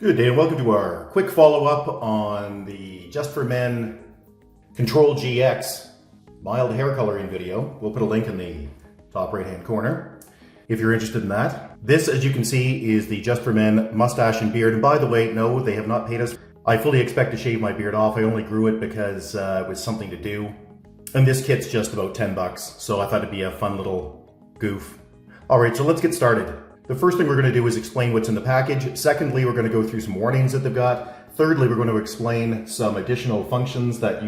Good day and welcome to our quick follow-up on the Just for Men Control GX mild hair coloring video. We'll put a link in the top right-hand corner if you're interested in that. This, as you can see, is the Just for Men mustache and beard. And by the way, no, they have not paid us. I fully expect to shave my beard off. I only grew it because it was something to do. And this kit's just about 10 bucks, so I thought it'd be a fun little goof. All right, so let's get started. The first thing we're going to do is explain what's in the package. Secondly, we're going to go through some warnings that they've got. Thirdly, we're going to explain some additional functions that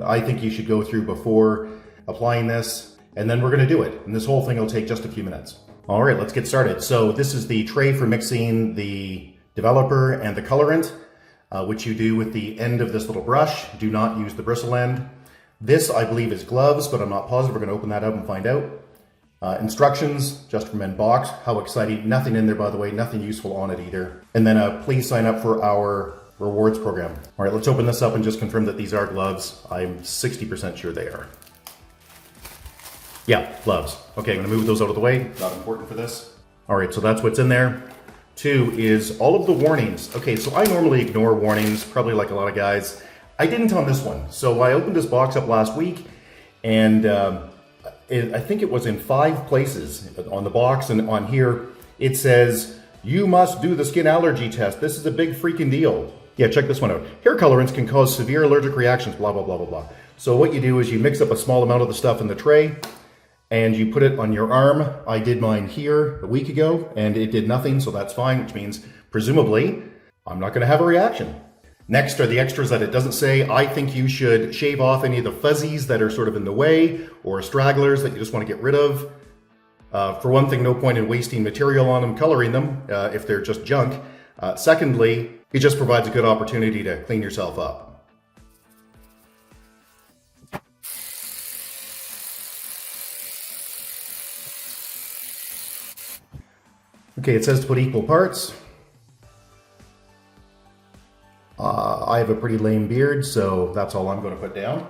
I think you should go through before applying this. And then we're going to do it. And this whole thing will take just a few minutes. All right, let's get started. So this is the tray for mixing the developer and the colorant, which you do with the end of this little brush. Do not use the bristle end. This, I believe, is gloves, but I'm not positive. We're going to open that up and find out. Instructions, Just for Men box. How exciting. Nothing in there, by the way. Nothing useful on it either. And then please sign up for our rewards program. All right, let's open this up and just confirm that these are gloves. I'm 60% sure they are. Yeah, gloves. Okay, I'm going to move those out of the way. Not important for this. All right, so that's what's in there. 2 is all of the warnings. Okay, so I normally ignore warnings, probably like a lot of guys. I didn't on this one. So I opened this box up last week, and I think it was in 5 places on the box and on here. It says, you must do the skin allergy test. This is a big freaking deal. Yeah, check this one out. Hair colorants can cause severe allergic reactions, blah, blah, blah, blah, blah. So what you do is you mix up a small amount of the stuff in the tray and you put it on your arm. I did mine here a week ago and it did nothing, so that's fine, which means presumably I'm not gonna have a reaction. Next are the extras that it doesn't say. I think you should shave off any of the fuzzies that are sort of in the way or stragglers that you just want to get rid of. For one thing, no point in wasting material on them, coloring them, if they're just junk. Secondly, it just provides a good opportunity to clean yourself up. Okay, it says to put equal parts. I have a pretty lame beard, so that's all I'm going to put down.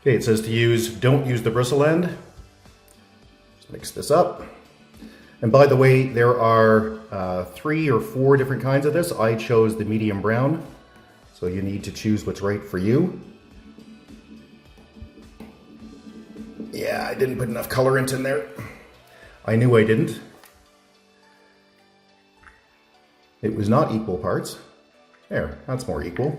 Okay, it says to don't use the bristle end. Just mix this up. And by the way, there are 3 or 4 different kinds of this. I chose the medium brown, so you need to choose what's right for you. Yeah, I didn't put enough colorant in there. I knew I didn't. It was not equal parts. There, that's more equal.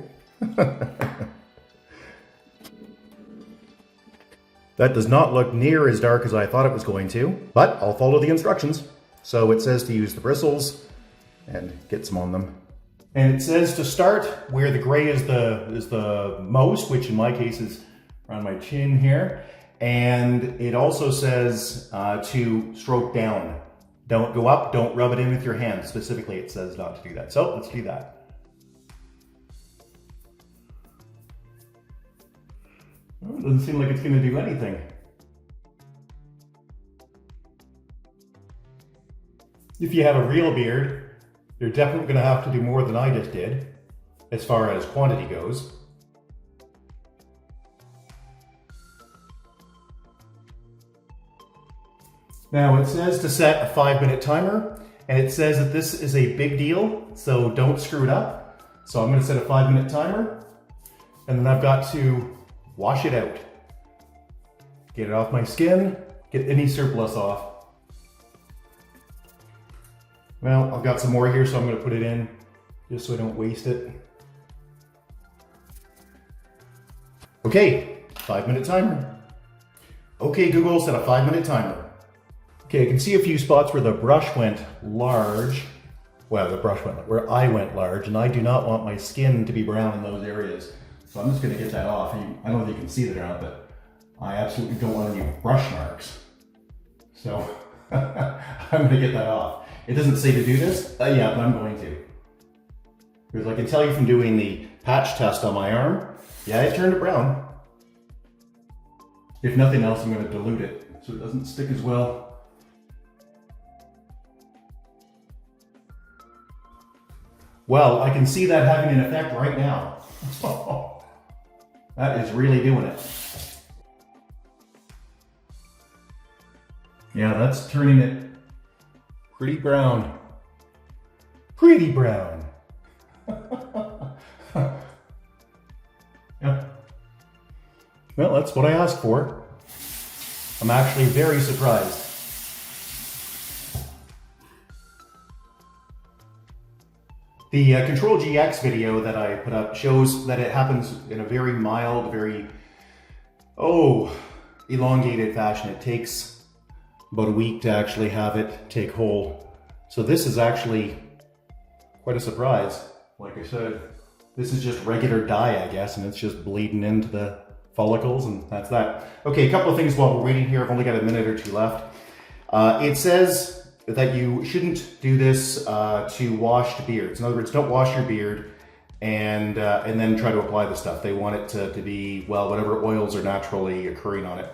That does not look near as dark as I thought it was going to, but I'll follow the instructions. So it says to use the bristles and get some on them. And it says to start where the gray is the most, which in my case is around my chin here. And it also says to stroke down. Don't go up, don't rub it in with your hand. Specifically, it says not to do that. So let's do that. Well, it doesn't seem like it's going to do anything. If you have a real beard, you're definitely going to have to do more than I just did, as far as quantity goes. Now it says to set a 5-minute timer, and it says that this is a big deal, so don't screw it up. So I'm going to set a 5-minute timer, and then I've got to wash it out. Get it off my skin, get any surplus off. Well, I've got some more here, so I'm going to put it in, just so I don't waste it. Okay, 5-minute timer. Okay, Google, set a 5-minute timer. Okay, I can see a few spots where the brush went large. Well, where I went large, and I do not want my skin to be brown in those areas. So I'm just going to get that off. I don't know if you can see that or not, but I absolutely don't want any brush marks. So I'm going to get that off. It doesn't say to do this, yeah, but I'm going to. Because I can tell you from doing the patch test on my arm, yeah, it turned it brown. If nothing else, I'm going to dilute it so it doesn't stick as well. Well, I can see that having an effect right now. That is really doing it. Yeah, that's turning it pretty brown. Pretty brown. Yeah. Well, that's what I asked for. I'm actually very surprised. The Control GX video that I put up shows that it happens in a very mild, very, elongated fashion. It takes about a week to actually have it take hold. So this is actually quite a surprise. Like I said, this is just regular dye, I guess, and it's just bleeding into the follicles, and that's that. Okay, a couple of things while we're waiting here. I've only got a minute or two left. It says that you shouldn't do this to washed beards. In other words, don't wash your beard and then try to apply the stuff. They want it to be, well, whatever oils are naturally occurring on it.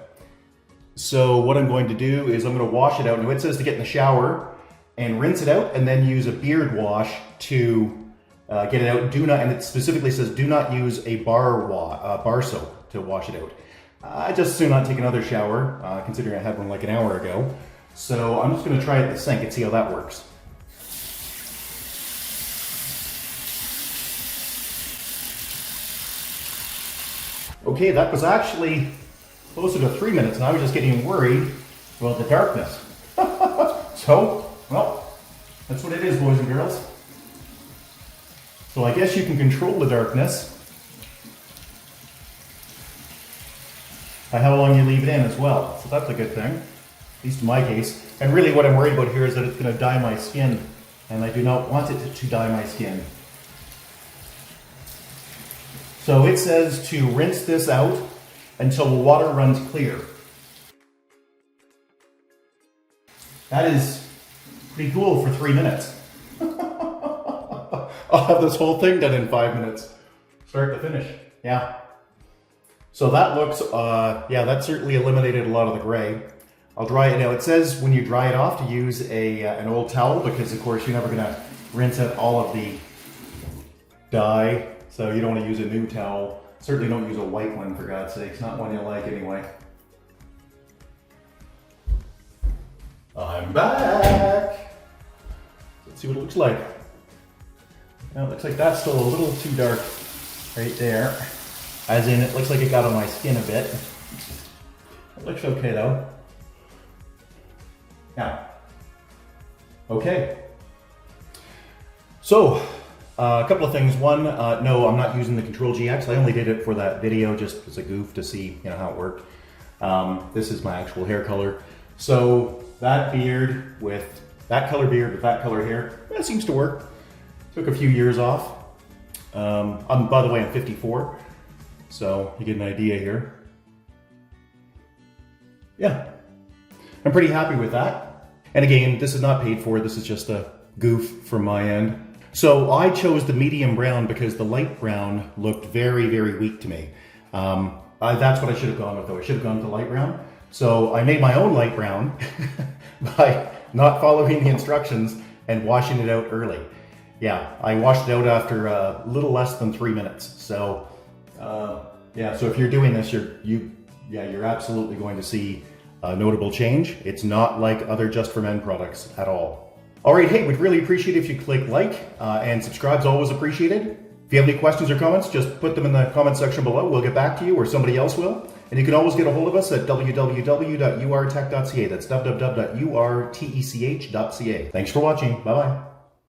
So what I'm going to do is I'm going to wash it out. Now it says to get in the shower and rinse it out and then use a beard wash to get it out. Do not, and it specifically says do not use a bar soap to wash it out. I just as soon not take another shower, considering I had one like an hour ago. So I'm just going to try it at the sink and see how that works. Okay, that was actually closer to 3 minutes, and I was just getting worried about the darkness. So, well, that's what it is, boys and girls. So I guess you can control the darkness by how long you leave it in as well. So that's a good thing. At least in my case. And really what I'm worried about here is that it's going to dye my skin, and I do not want it to dye my skin. So it says to rinse this out until the water runs clear. That is pretty cool for 3 minutes. I'll have this whole thing done in 5 minutes. Start to finish. Yeah. So that looks, that certainly eliminated a lot of the gray. I'll dry it now. It says when you dry it off to use an old towel because of course you're never gonna rinse out all of the dye. So you don't want to use a new towel. Certainly don't use a white one for God's sakes, not one you like anyway. I'm back. Let's see what it looks like. Now it looks like that's still a little too dark right there. As in it looks like it got on my skin a bit. It looks okay though. Now, okay. So, a couple of things. One, no, I'm not using the Control GX. I only did it for that video just as a goof to see, how it worked. This is my actual hair color. So that beard with that color beard with that color hair, that seems to work. Took a few years off. By the way, I'm 54, so you get an idea here. Yeah. I'm pretty happy with that. And again, this is not paid for, this is just a goof from my end. So I chose the medium brown because the light brown looked very, very weak to me. That's what I should have gone with though. I should have gone with the light brown. So I made my own light brown by not following the instructions and washing it out early. Yeah, I washed it out after a little less than 3 minutes. So yeah, so if you're doing this, you're absolutely going to see a notable change. It's not like other Just for Men products at all. All right, hey, we'd really appreciate it if you click like and subscribe's always appreciated. If you have any questions or comments, just put them in the comment section below. We'll get back to you or somebody else will. And you can always get a hold of us at www.urtech.ca. That's www.urtech.ca. Thanks for watching. Bye-bye.